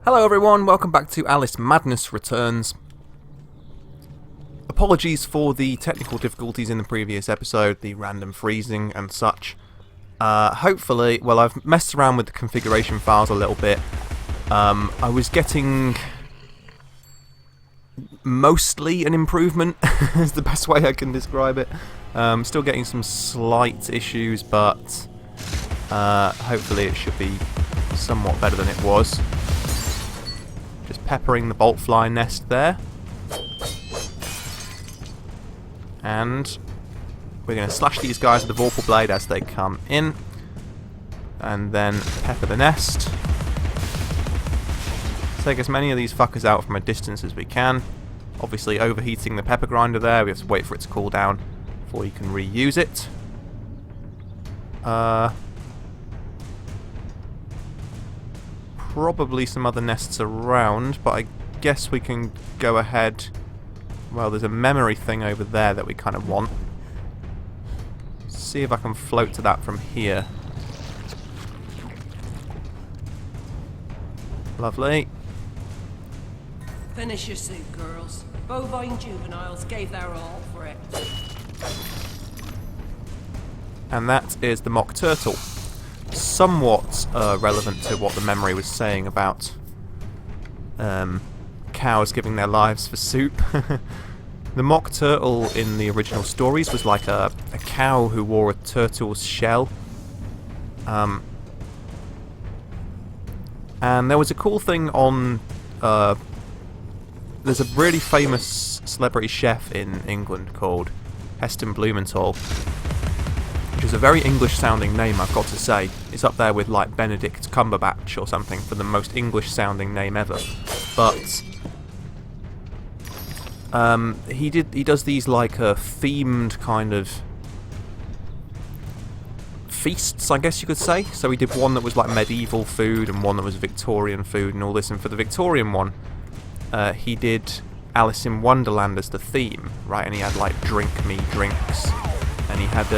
Hello everyone, welcome back to Alice Madness Returns. Apologies for the technical difficulties in the previous episode, the random freezing and such. Hopefully, well, I've messed around with the configuration files a little bit. I was getting mostly an improvement, is the best way I can describe it. Still getting some slight issues, but hopefully it should be somewhat better than it was. Just peppering the bolt fly nest there. And we're going to slash these guys with the Vorpal Blade as they come in. And then pepper the nest. Take as many of these fuckers out from a distance as we can. Obviously overheating the pepper grinder there, we have to wait for it to cool down before you can reuse it. Probably some other nests around, but I guess we can go ahead. Well, there's a memory thing over there that we kind of want. See if I can float to that from here. Lovely. Finish your soup, girls. Bovine juveniles gave their all for it. And that is the mock turtle. Somewhat relevant to what the memory was saying about cows giving their lives for soup. The mock turtle in the original stories was like a cow who wore a turtle's shell. And there was a cool thing on... there's a really famous celebrity chef in England called Heston Blumenthal, which is a very English-sounding name, I've got to say. It's up there with, like, Benedict Cumberbatch or something for the most English-sounding name ever. But he does these, like, themed kind of feasts, I guess you could say. So he did one that was, like, medieval food and one that was Victorian food and all this. And for the Victorian one, he did Alice in Wonderland as the theme, right? And he had, like, drink me drinks. And he had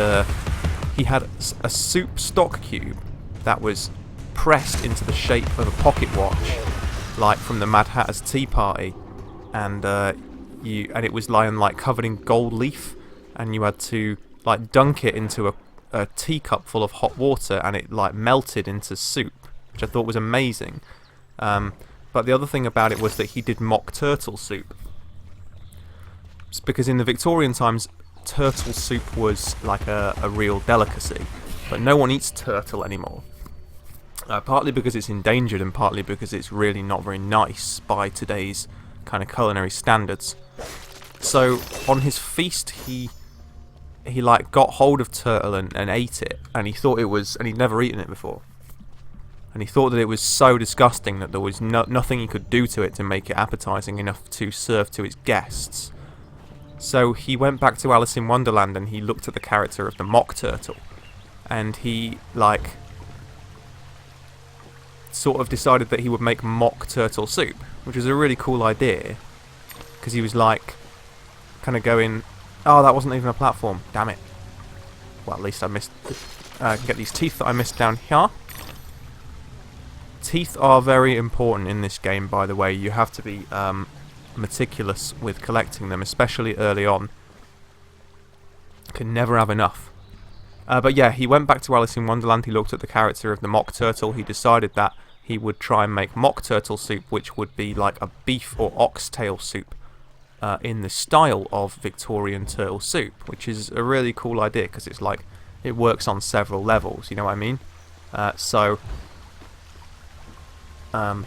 a soup stock cube that was pressed into the shape of a pocket watch, like from the Mad Hatter's Tea Party, and it was lying like covered in gold leaf, and you had to like dunk it into a teacup full of hot water, and it like melted into soup, which I thought was amazing. But the other thing about it was that he did mock turtle soup, because in the Victorian times, turtle soup was like a real delicacy, but no one eats turtle anymore. Partly because it's endangered, and partly because it's really not very nice by today's kind of culinary standards. So on his feast, he like got hold of turtle and ate it, and he thought it was, and he'd never eaten it before, and he thought that it was so disgusting that there was nothing he could do to it to make it appetizing enough to serve to his guests. So he went back to Alice in Wonderland and he looked at the character of the mock turtle, and he like sort of decided that he would make mock turtle soup, which was a really cool idea, because he was like kind of going, oh, that wasn't even a platform, damn it. Well, at least I missed I can get these teeth that I missed down here. Teeth are very important in this game, by the way. You have to be meticulous with collecting them, especially early on. Can never have enough. But yeah, he went back to Alice in Wonderland, he looked at the character of the mock turtle, he decided that he would try and make mock turtle soup, which would be like a beef or oxtail soup in the style of Victorian turtle soup, which is a really cool idea, because it's like, it works on several levels, you know what I mean? So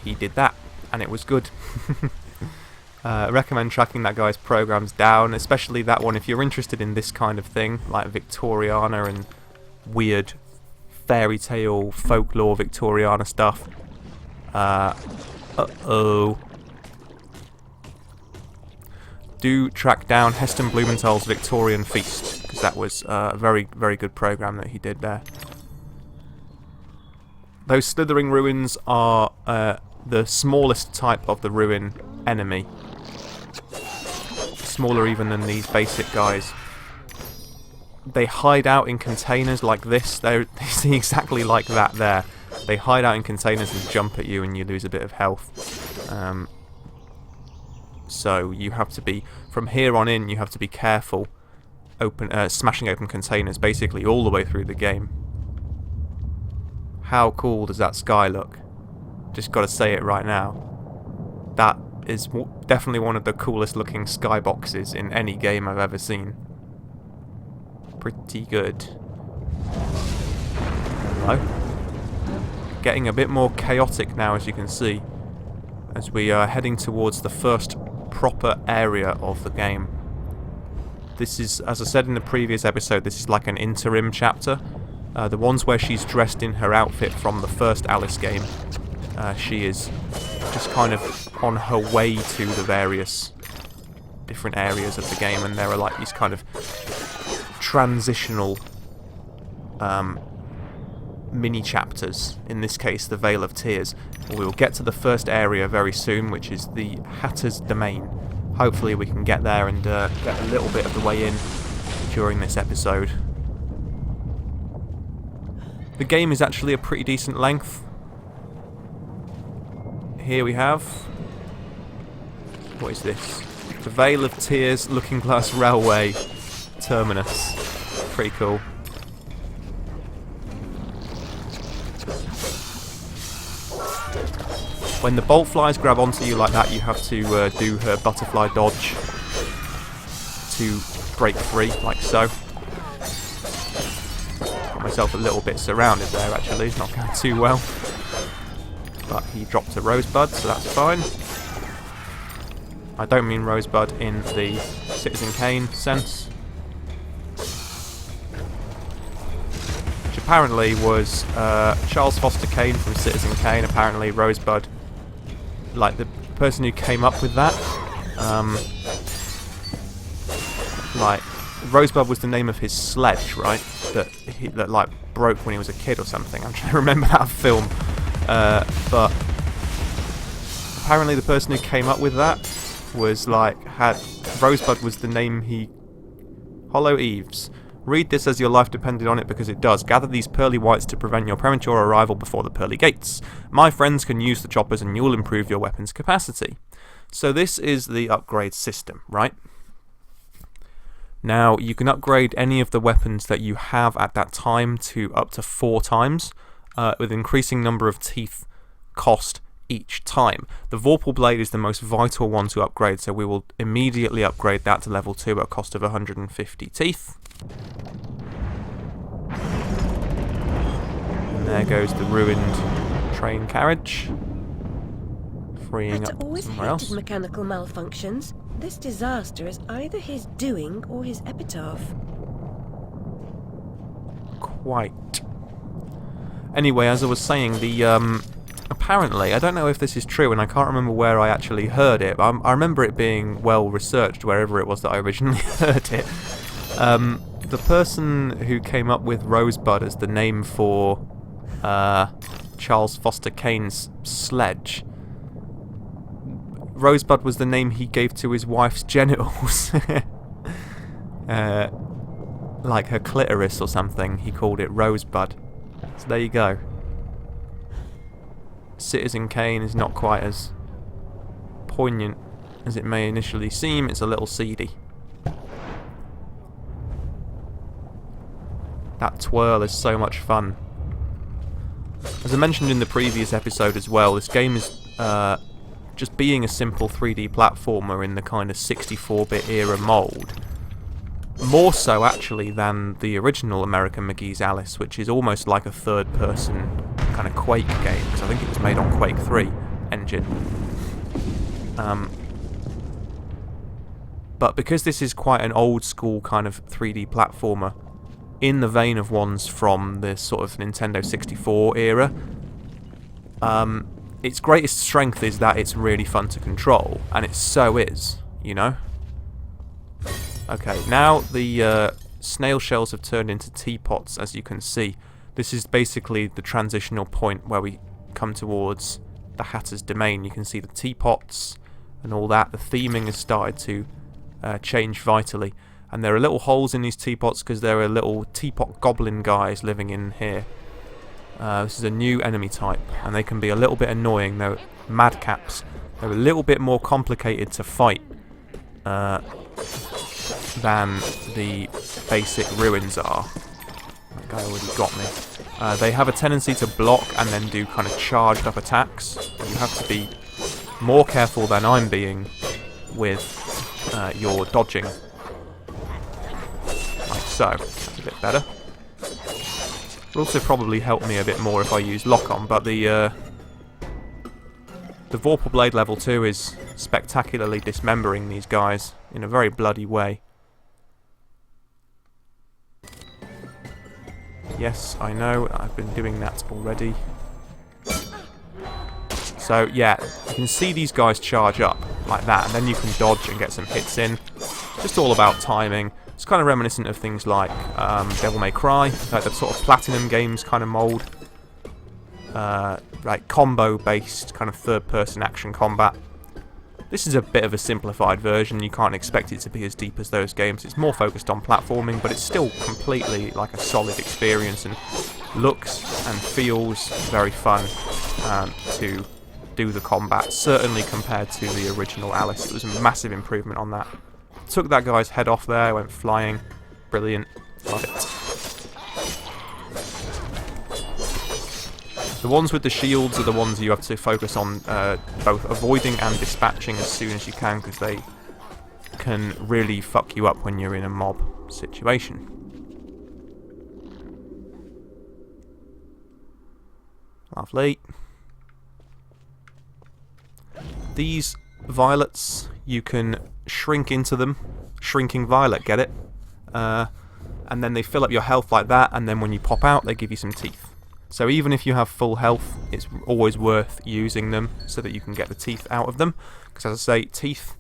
he did that, and it was good. I recommend tracking that guy's programs down, especially that one if you're interested in this kind of thing, like Victoriana and weird fairy tale, folklore Victoriana stuff. Do track down Heston Blumenthal's Victorian Feast, because that was a very, very good program that he did there. Those slithering ruins are the smallest type of the ruin enemy. Smaller even than these basic guys. They hide out in containers like this. They see exactly like that there. They hide out in containers and jump at you, and you lose a bit of health. So you have to be, from here on in, you have to be careful smashing open containers basically all the way through the game. How cool does that sky look? Just gotta say it right now. That is definitely one of the coolest looking skyboxes in any game I've ever seen. Pretty good. Hello? Getting a bit more chaotic now, as you can see, as we are heading towards the first proper area of the game. This is, as I said in the previous episode, this is like an interim chapter. The ones where she's dressed in her outfit from the first Alice game. She is just kind of on her way to the various different areas of the game, and there are like these kind of transitional mini chapters. In this case, the Vale of Tears. We will get to the first area very soon, which is the Hatter's Domain. Hopefully we can get there and get a little bit of the way in during this episode. The game is actually a pretty decent length. Here we have... what is this? The Vale of Tears Looking Glass Railway Terminus. Pretty cool. When the bolt flies grab onto you like that, you have to do her butterfly dodge to break free, like so. Got myself a little bit surrounded there, actually. It's not going too well. But he dropped a rosebud, so that's fine. I don't mean rosebud in the Citizen Kane sense. Which apparently was Charles Foster Kane from Citizen Kane. Apparently Rosebud, like the person who came up with that, like Rosebud was the name of his sledge, right? That like broke when he was a kid or something. I'm trying to remember that film. But apparently the person who came up with that was like, Rosebud was the name he... Hollow Eaves. Read this as your life depended on it, because it does. Gather these pearly whites to prevent your premature arrival before the pearly gates. My friends can use the choppers and you'll improve your weapon's capacity. So this is the upgrade system, right? Now, you can upgrade any of the weapons that you have at that time to up to 4 times, with increasing number of teeth cost each time. The Vorpal Blade is the most vital one to upgrade, so we will immediately upgrade that to level 2 at a cost of 150 teeth. And there goes the ruined train carriage, freeing up somewhere else. Mechanical malfunctions. This disaster is either his doing or his epitaph. Quite. Anyway, as I was saying, the apparently, I don't know if this is true, and I can't remember where I actually heard it, but I remember it being well researched wherever it was that I originally heard it. The person who came up with Rosebud as the name for Charles Foster Kane's sledge, Rosebud was the name he gave to his wife's genitals. Like her clitoris or something, he called it Rosebud. So there you go. Citizen Kane is not quite as poignant as it may initially seem. It's a little seedy. That twirl is so much fun. As I mentioned in the previous episode as well, this game is just being a simple 3D platformer in the kind of 64-bit era mould. More so, actually, than the original American McGee's Alice, which is almost like a third-person kind of Quake game, because I think it was made on Quake 3 engine. But because this is quite an old-school kind of 3D platformer, in the vein of ones from the sort of Nintendo 64 era, its greatest strength is that it's really fun to control, and it so is, you know? Okay, now the snail shells have turned into teapots, as you can see. This is basically the transitional point where we come towards the Hatter's Domain. You can see the teapots and all that. The theming has started to change vitally. And there are little holes in these teapots because there are little teapot goblin guys living in here. This is a new enemy type, and they can be a little bit annoying. They're madcaps. They're a little bit more complicated to fight than the basic ruins are. That guy already got me. They have a tendency to block and then do kind of charged up attacks. You have to be more careful than I'm being with your dodging. Like so. That's a bit better. Would also probably help me a bit more if I use lock-on, but the Vorpal Blade level 2 is spectacularly dismembering these guys in a very bloody way. Yes, I know, I've been doing that already. So yeah, you can see these guys charge up like that, and then you can dodge and get some hits in. Just all about timing. It's kind of reminiscent of things like Devil May Cry, like the sort of Platinum games kind of mould. Like combo-based kind of third-person action combat. This is a bit of a simplified version. You can't expect it to be as deep as those games. It's more focused on platforming, but it's still completely like a solid experience and looks and feels very fun to do the combat. Certainly compared to the original Alice, it was a massive improvement on that. Took that guy's head off there, went flying. Brilliant. Love it. The ones with the shields are the ones you have to focus on both avoiding and dispatching as soon as you can, because they can really fuck you up when you're in a mob situation. Lovely. These violets, you can shrink into them. Shrinking violet, get it? And then they fill up your health like that, and then when you pop out, they give you some teeth. So even if you have full health, it's always worth using them so that you can get the teeth out of them. Because as I say, teeth,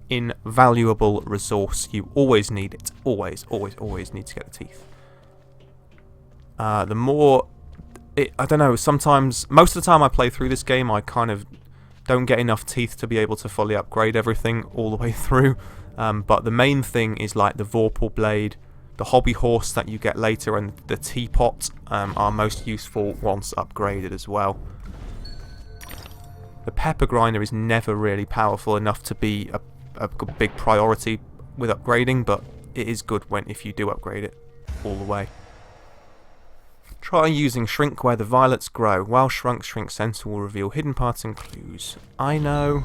invaluable resource. You always need it. Always, always, always need to get the teeth. The more... I don't know, sometimes... Most of the time I play through this game, I kind of don't get enough teeth to be able to fully upgrade everything all the way through. But the main thing is like the Vorpal Blade, the hobby horse that you get later, and the teapot are most useful once upgraded as well. The pepper grinder is never really powerful enough to be a big priority with upgrading, but it is good if you do upgrade it all the way. Try using shrink where the violets grow. While shrunk, shrink sensor will reveal hidden parts and clues. I know.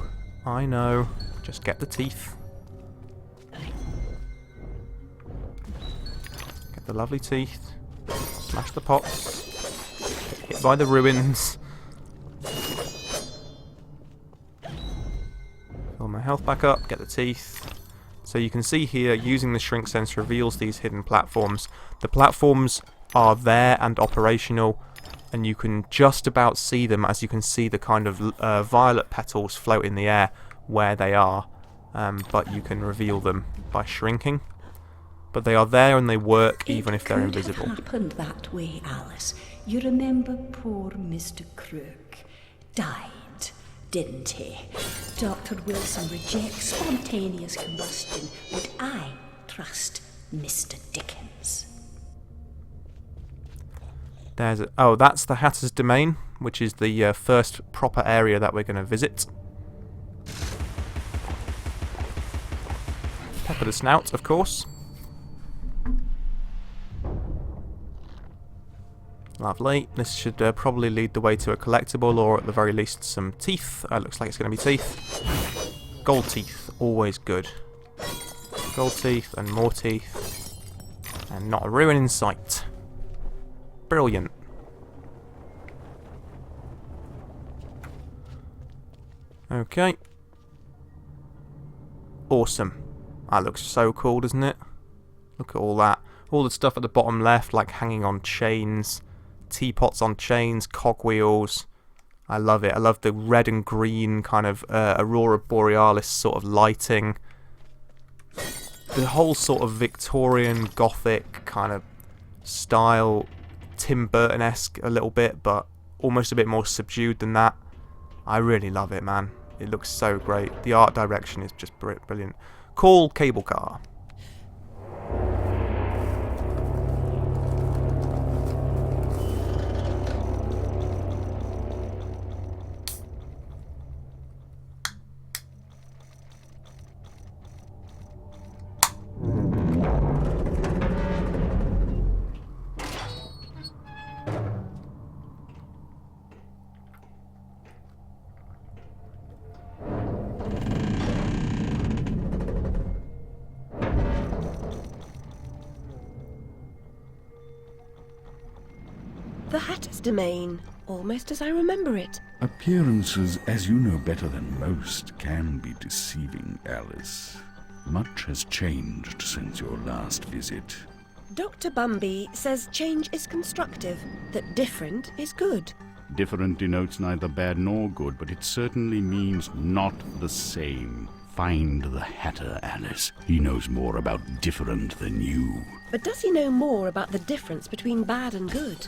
Just get the teeth. The lovely teeth, smash the pots, get hit by the ruins, fill my health back up, get the teeth. So you can see here, using the shrink sense reveals these hidden platforms. The platforms are there and operational, and you can just about see them, as you can see the kind of violet petals float in the air where they are, but you can reveal them by shrinking. But they are there and they work even if they're invisible. It happened that way, Alice. You remember poor Mr. Crook died, didn't he? Dr. Wilson rejects spontaneous combustion, but I trust Mr. Dickens. Oh, that's the Hatter's Domain, which is the first proper area that we're going to visit. Pepper the Snout, of course. Lovely. This should probably lead the way to a collectible, or at the very least some teeth. Looks like it's going to be teeth. Gold teeth, always good. Gold teeth and more teeth. And not a ruin in sight. Brilliant. Okay. Awesome. That looks so cool, doesn't it? Look at all that. All the stuff at the bottom left, like hanging on chains. Teapots on chains, cogwheels. I love it. I love the red and green kind of Aurora Borealis sort of lighting. The whole sort of Victorian Gothic kind of style, Tim Burton-esque a little bit, but almost a bit more subdued than that. I really love it, man. It looks so great. The art direction is just brilliant. Cool cable car. domain, almost as I remember it. Appearances, as you know better than most, can be deceiving, Alice. Much has changed since your last visit. Dr. Bumby says change is constructive, that different is good. Different denotes neither bad nor good, but it certainly means not the same. Find the Hatter, Alice. He knows more about different than you. But does he know more about the difference between bad and good?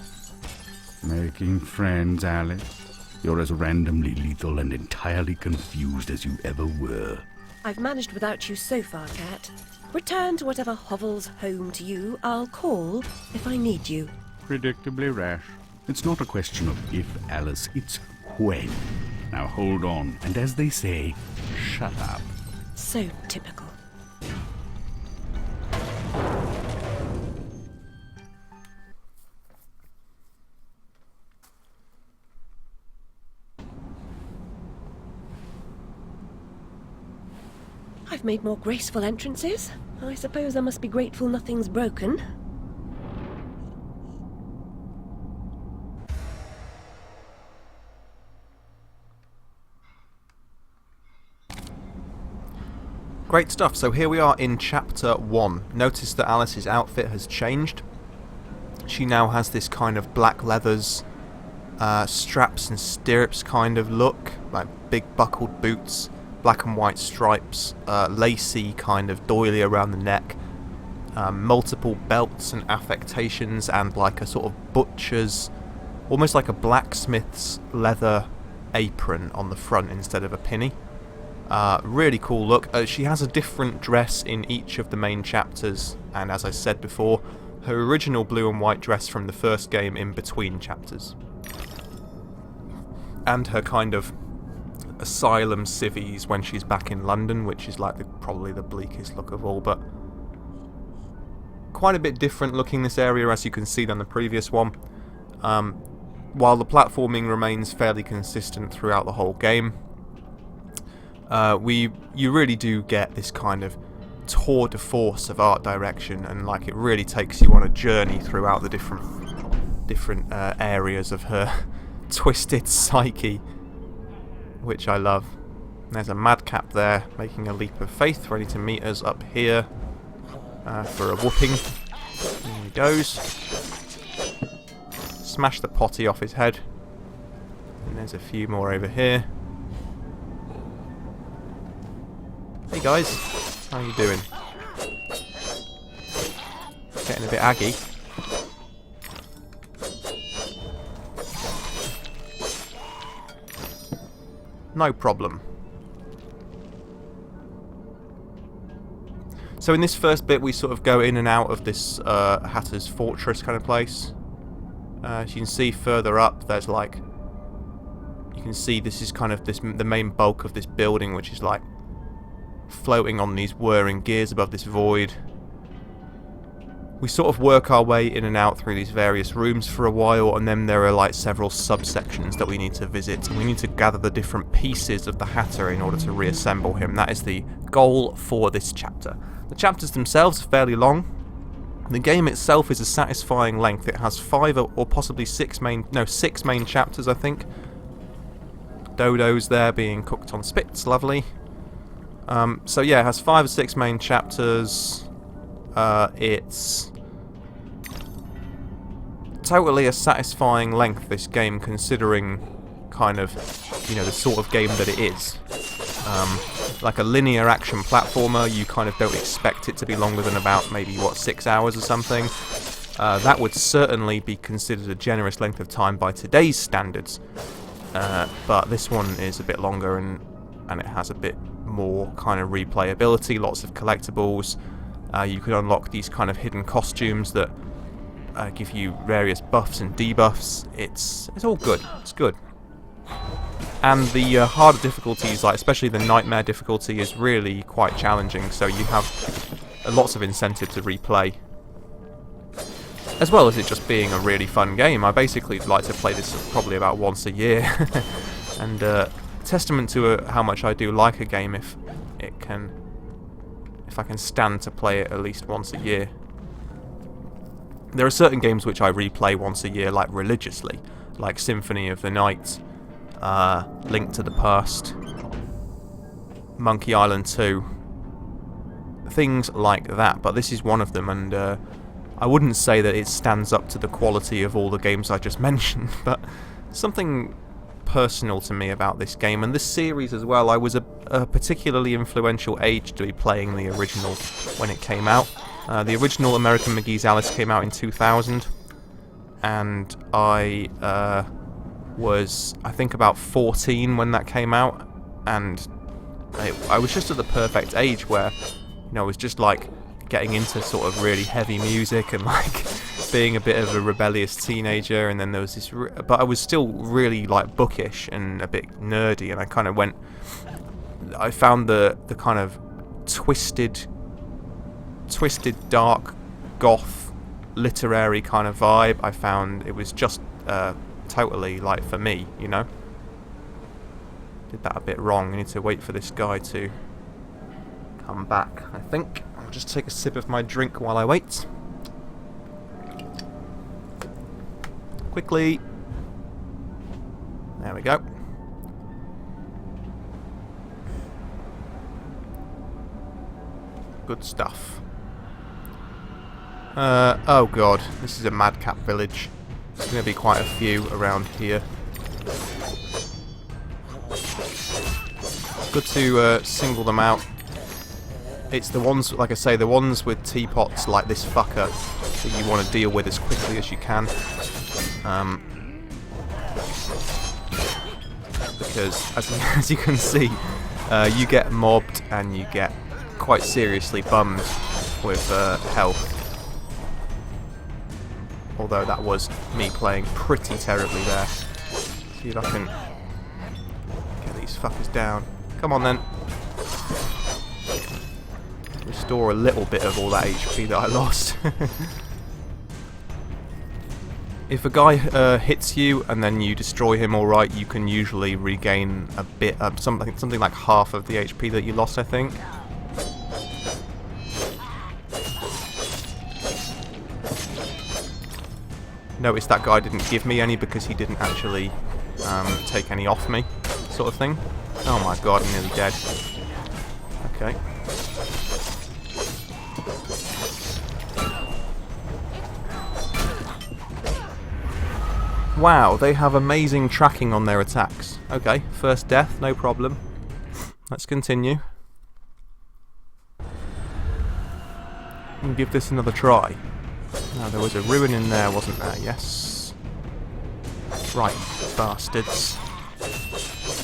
Making friends, Alice. You're as randomly lethal and entirely confused as you ever were. I've managed without you so far, Cat. Return to whatever hovels home to you. I'll call if I need you. Predictably rash. It's not a question of if, Alice, it's when. Now hold on, and as they say, shut up. So typical. I've made more graceful entrances. I suppose I must be grateful nothing's broken. Great stuff. So here we are in Chapter 1. Notice that Alice's outfit has changed. She now has this kind of black leathers, straps and stirrups kind of look, like big buckled boots, black and white stripes, lacy kind of doily around the neck, multiple belts and affectations, and like a sort of butcher's, almost like a blacksmith's leather apron on the front instead of a pinny. Really cool look. She has a different dress in each of the main chapters, and as I said before, her original blue and white dress from the first game in between chapters. And her kind of asylum civvies when she's back in London, which is like probably the bleakest look of all, but quite a bit different looking this area, as you can see, than the previous one. While the platforming remains fairly consistent throughout the whole game, you really do get this kind of tour de force of art direction, and like it really takes you on a journey throughout the different areas of her twisted psyche, which I love. There's a madcap there making a leap of faith, ready to meet us up here for a whooping. There he goes. Smash the potty off his head. And there's a few more over here. Hey guys, how you doing? Getting a bit aggy. No problem. So in this first bit we sort of go in and out of this Hatter's Fortress kind of place. As you can see further up, there's like, you can see this is kind of the main bulk of this building, which is like floating on these whirring gears above this void. We sort of work our way in and out through these various rooms for a while, and then there are like several subsections that we need to visit. We need to gather the different pieces of the Hatter in order to reassemble him. That is the goal for this chapter. The chapters themselves are fairly long. The game itself is a satisfying length. It has 5 or possibly 6 main chapters, I think. Dodo's there being cooked on spits, lovely. So yeah, it has 5 or 6 main chapters. It's totally a satisfying length, this game, considering kind of, you know, the sort of game that it is. Like a linear action platformer, you kind of don't expect it to be longer than about maybe, what, 6 hours or something. That would certainly be considered a generous length of time by today's standards. But this one is a bit longer, and it has a bit more kind of replayability, lots of collectibles. You can unlock these kind of hidden costumes that give you various buffs and debuffs. It's all good. It's good. And the harder difficulties, like especially the nightmare difficulty, is really quite challenging, so you have lots of incentive to replay. As well as it just being a really fun game. I basically like to play this probably about once a year. And testament to how much I do like a game if I can stand to play it at least once a year. There are certain games which I replay once a year, like religiously. like Symphony of the Night, Link to the Past, Monkey Island 2, things like that. But this is one of them, and I wouldn't say that it stands up to the quality of all the games I just mentioned, but something personal to me about this game and this series as well. I was a particularly influential age to be playing the original when it came out. The original American McGee's Alice came out in 2000, and I was, I think, about 14 when that came out, and I was just at the perfect age where, you know, I was just like getting into sort of really heavy music and like being a bit of a rebellious teenager, and then there was this but I was still really like bookish and a bit nerdy, and I kind of I found the kind of twisted dark goth literary kind of vibe. I found it was just totally like for me, you know. Did that a bit wrong. I need to wait for this guy to come back, I think. I'll just take a sip of my drink while I wait. Quickly. There we go. Good stuff. Oh god, this is a madcap village. There's going to be quite a few around here. Good to single them out. It's the ones, like I say, the ones with teapots like this fucker that you want to deal with as quickly as you can. Because, as you can see, you get mobbed and you get quite seriously bummed with health. Although that was me playing pretty terribly there. See if I can get these fuckers down. Come on then. Restore a little bit of all that HP that I lost. If a guy hits you and then you destroy him alright, you can usually regain a bit, something like half of the HP that you lost, I think. Notice that guy didn't give me any because he didn't actually take any off me, sort of thing. Oh my god, I'm nearly dead. Okay. Wow, they have amazing tracking on their attacks. Okay, first death, no problem. Let's continue. And give this another try. Now, there was a ruin in there, wasn't there? Yes. Right, bastards.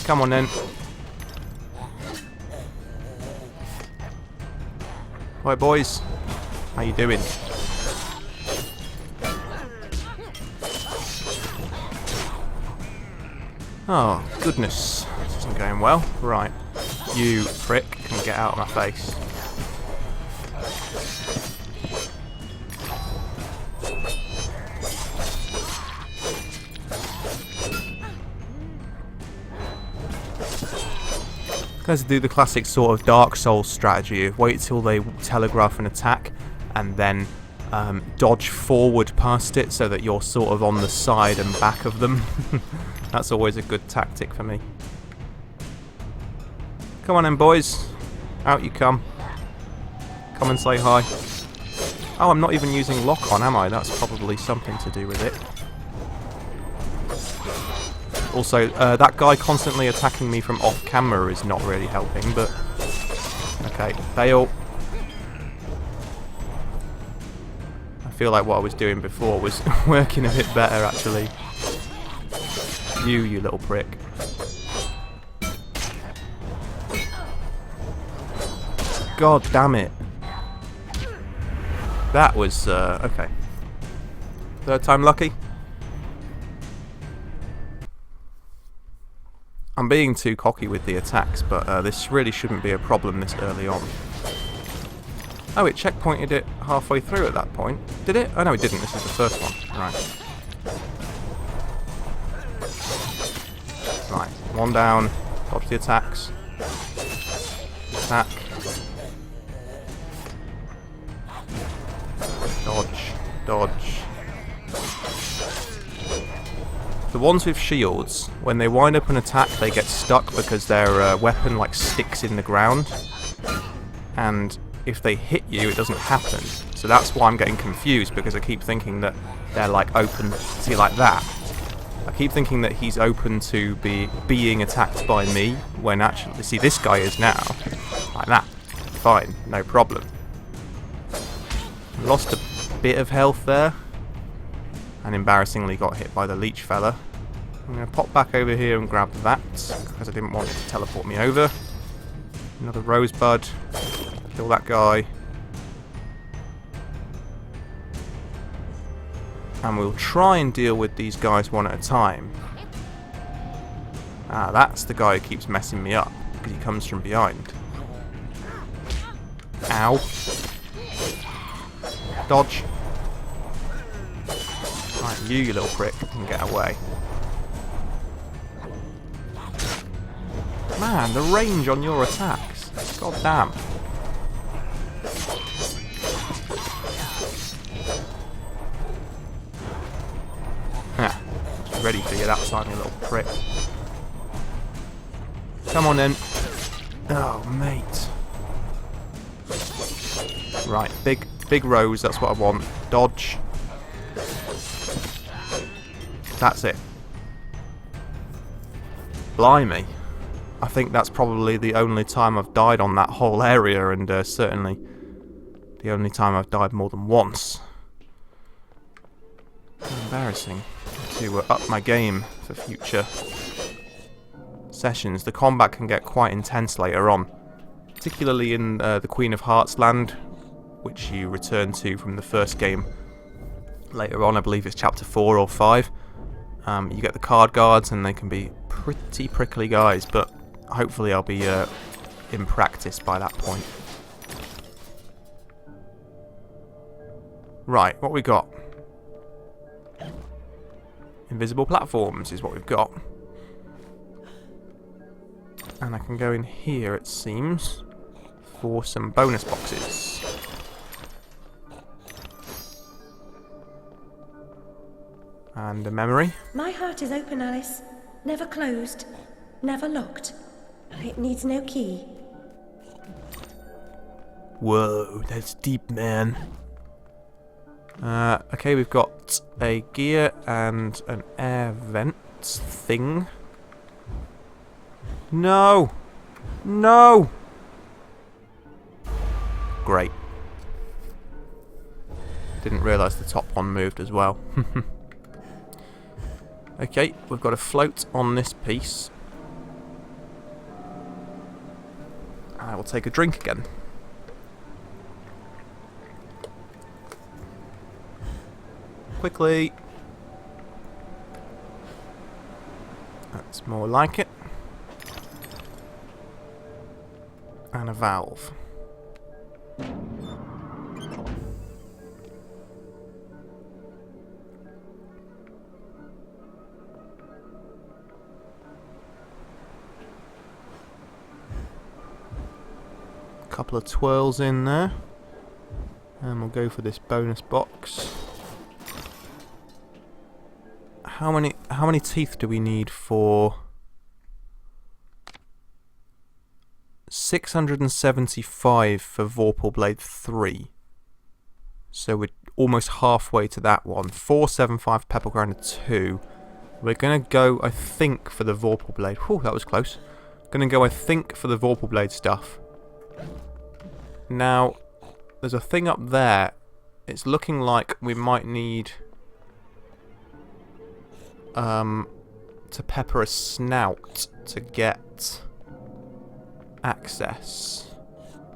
Come on then. Right, boys. How you doing? Oh, goodness. This isn't going well. Right. You prick can get out of my face. Guys do the classic sort of Dark Souls strategy of wait till they telegraph an attack and then dodge forward past it so that you're sort of on the side and back of them. That's always a good tactic for me. Come on then, boys. Out you come. Come and say hi. Oh, I'm not even using lock on, am I? That's probably something to do with it. Also, that guy constantly attacking me from off camera is not really helping, but... Okay, fail. I feel like what I was doing before was working a bit better, actually. You little prick. God damn it. That was, okay. Third time lucky? I'm being too cocky with the attacks, but this really shouldn't be a problem this early on. Oh, it checkpointed it halfway through at that point. Did it? Oh no, it didn't. This is the first one. Right. Right. One down. Dodge the attacks. Attack. Dodge. Dodge. The ones with shields, when they wind up an attack, they get stuck because their weapon like sticks in the ground. And if they hit you, it doesn't happen. So that's why I'm getting confused, because I keep thinking that they're like open. See, like that. I keep thinking that he's open to being attacked by me, when actually, see, this guy is now. Like that. Fine, no problem. Lost a bit of health there. And embarrassingly got hit by the leech fella. I'm going to pop back over here and grab that, because I didn't want it to teleport me over. Another rosebud. Kill that guy. And we'll try and deal with these guys one at a time. Ah, that's the guy who keeps messing me up, because he comes from behind. Ow. Dodge. Right, you little prick, can get away. Man, the range on your attacks. God damn. Ready for you that time, you little prick. Come on then. Oh, mate. Right, big rose, that's what I want. Dodge. That's it. Blimey. I think that's probably the only time I've died on that whole area, and certainly the only time I've died more than once. Embarrassing. To up my game for future sessions. The combat can get quite intense later on, particularly in the Queen of Hearts land, which you return to from the first game later on. I believe it's chapter 4 or 5. You get the card guards, and they can be pretty prickly guys, but hopefully I'll be in practice by that point. Right, what we got? Invisible platforms is what we've got. And I can go in here, it seems, for some bonus boxes. And a memory. My heart is open, Alice. Never closed. Never locked. It needs no key. Whoa, that's deep, man. Okay, we've got a gear and an air vent thing. No! No! Great. Didn't realise the top one moved as well. Okay, we've got a float on this piece. I will take a drink again. Quickly. That's more like it. And a valve. Couple of twirls in there. And we'll go for this bonus box. How many teeth do we need for 675 for Vorpal Blade 3? So we're almost halfway to that one. 475 Pepper Grinder 2. We're gonna go, I think, for the Vorpal Blade. Whew, that was close. Gonna go, I think, for the Vorpal Blade stuff. Now, there's a thing up there. It's looking like we might need to pepper a snout to get access.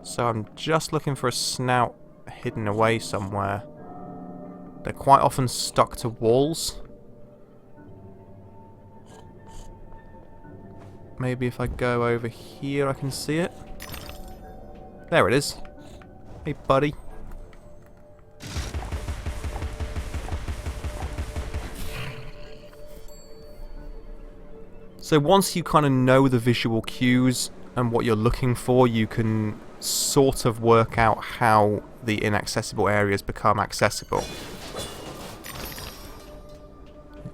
So I'm just looking for a snout hidden away somewhere. They're quite often stuck to walls. Maybe if I go over here I can see it. There it is. Hey buddy. So once you kind of know the visual cues and what you're looking for, you can sort of work out how the inaccessible areas become accessible.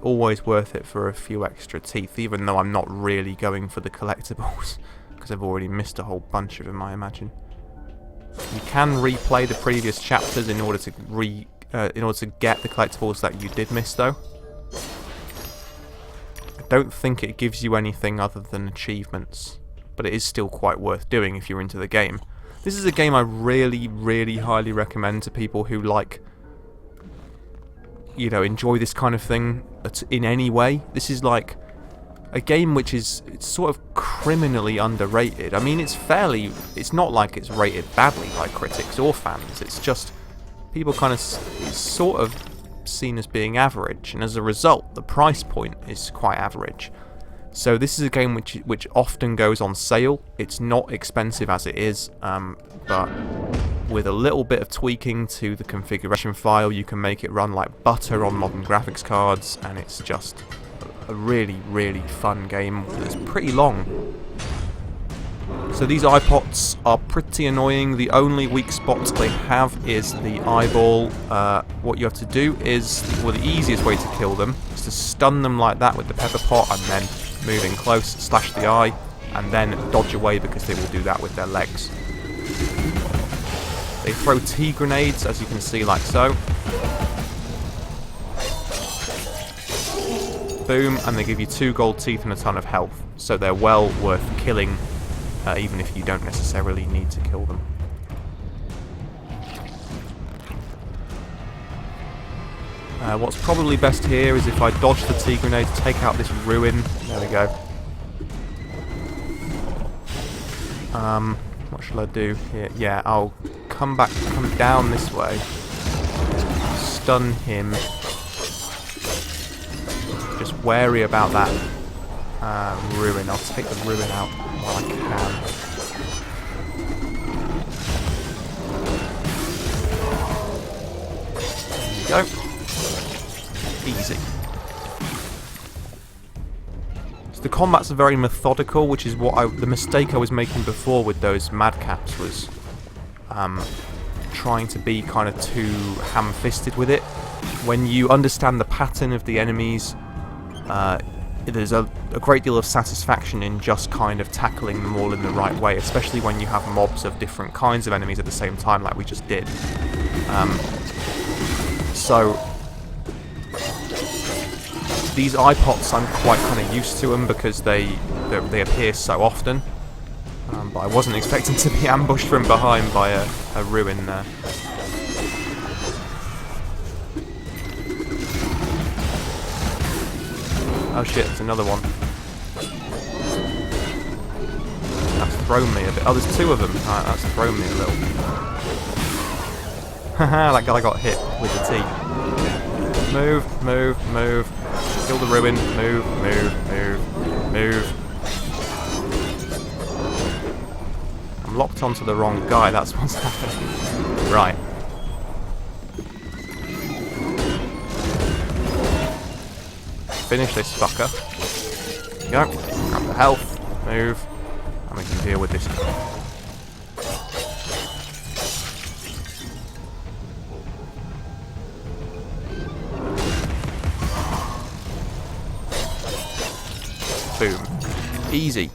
always worth it for a few extra teeth, even though I'm not really going for the collectibles, because I've already missed a whole bunch of them, I imagine. You can replay the previous chapters in order to get the collectibles that you did miss, though. I don't think it gives you anything other than achievements, but it is still quite worth doing if you're into the game. This is a game I really, really highly recommend to people who like, you know, enjoy this kind of thing in any way. This is like a game which is sort of criminally underrated. I mean, it's not like it's rated badly by critics or fans. It's just people kind of it's sort of seen as being average, and as a result, the price point is quite average. So this is a game which often goes on sale. It's not expensive as it is, but with a little bit of tweaking to the configuration file, you can make it run like butter on modern graphics cards, and it's just a really, really fun game that's pretty long. So these eye pots are pretty annoying. The only weak spot they have is the eyeball. What you have to do is, well, the easiest way to kill them is to stun them like that with the pepper pot, and then move in close, slash the eye, and then dodge away, because they will do that with their legs. They throw tea grenades, as you can see, like so. Boom, and they give you 2 gold teeth and a ton of health, so they're well worth killing, even if you don't necessarily need to kill them. What's probably best here is if I dodge the tea grenade to take out this ruin. There we go. What shall I do here? Yeah, I'll come down this way. Stun him. Just wary about that ruin. I'll take the ruin out while I can. There we go. Easy. So the combats are very methodical, which is what the mistake I was making before with those madcaps was trying to be kind of too ham-fisted with it. When you understand the pattern of the enemies, there's a great deal of satisfaction in just kind of tackling them all in the right way, especially when you have mobs of different kinds of enemies at the same time, like we just did. So these eye pots, I'm quite kind of used to them because they appear so often. But I wasn't expecting to be ambushed from behind by a ruin there. Oh shit, there's another one. That's thrown me a bit. Oh, there's 2 of them. Alright, that's thrown me a little. Haha, that guy got hit with the tea. Move, move, move. Kill the ruin. Move, move, move, move. I'm locked onto the wrong guy, that's what's happening. Right. Finish this fucker. There we go. Grab the health. Move. And we can deal with this. Boom. Easy.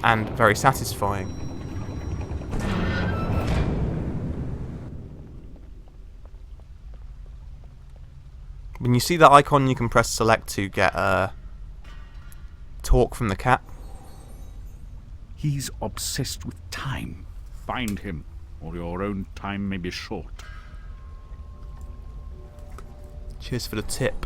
And very satisfying. When you see that icon, you can press select to get talk from the cat. He's obsessed with time. Find him, or your own time may be short. Cheers for the tip.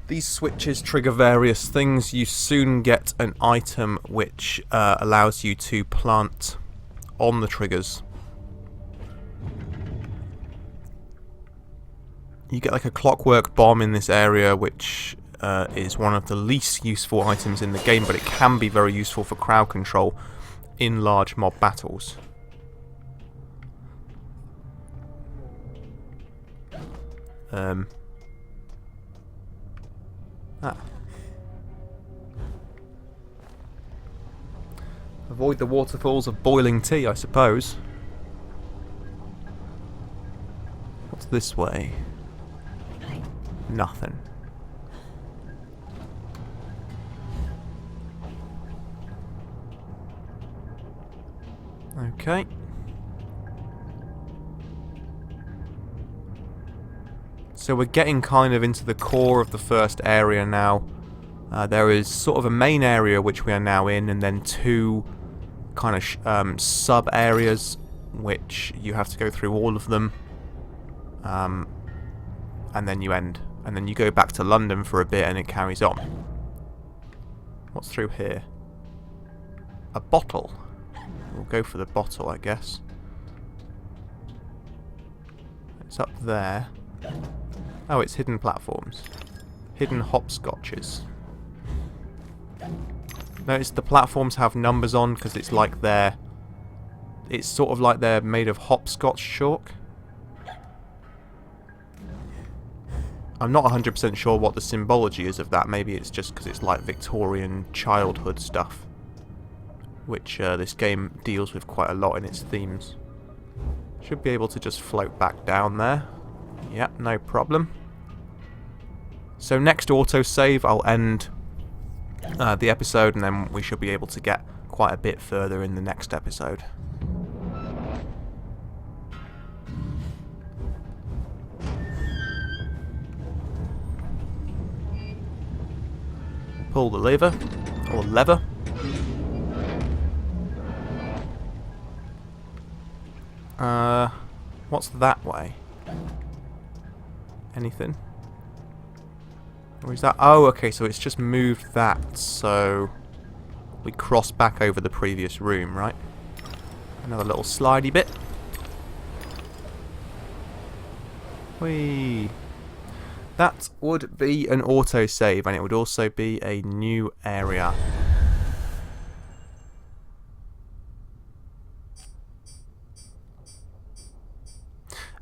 These switches trigger various things. You soon get an item which allows you to plant on the triggers. You get like a clockwork bomb in this area, which is one of the least useful items in the game, but it can be very useful for crowd control in large mob battles. I've avoid the waterfalls of boiling tea, I suppose. What's this way? Nothing. Okay. So we're getting kind of into the core of the first area now. There is sort of a main area which we are now in, and then two kind of sub-areas which you have to go through all of them. And then you end. And then you go back to London for a bit and it carries on. What's through here? A bottle. We'll go for the bottle, I guess. It's up there. Oh, it's hidden platforms. Hidden hopscotches. Notice the platforms have numbers on because it's like they're... It's sort of like they're made of hopscotch chalk. I'm not 100% sure what the symbology is of that. Maybe it's just because it's like Victorian childhood stuff, which this game deals with quite a lot in its themes. Should be able to just float back down there. Yep, no problem. So next autosave, I'll end the episode, and then we should be able to get quite a bit further in the next episode. Pull the lever, or lever. What's that way? Anything? Or is that... Oh, okay, so it's just moved that, so... We cross back over the previous room, right? Another little slidey bit. Whee! That would be an autosave, and it would also be a new area.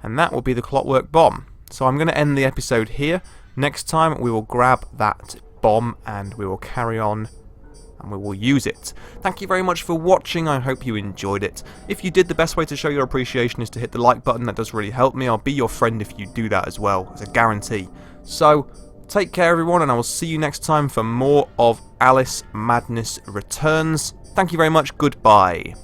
And that will be the Clockwork Bomb. So I'm going to end the episode here. Next time we will grab that bomb and we will carry on and we will use it. Thank you very much for watching. I hope you enjoyed it. If you did, the best way to show your appreciation is to hit the like button. That does really help me. I'll be your friend if you do that as well, as a guarantee. So, take care everyone, and I will see you next time for more of Alice Madness Returns. Thank you very much. Goodbye.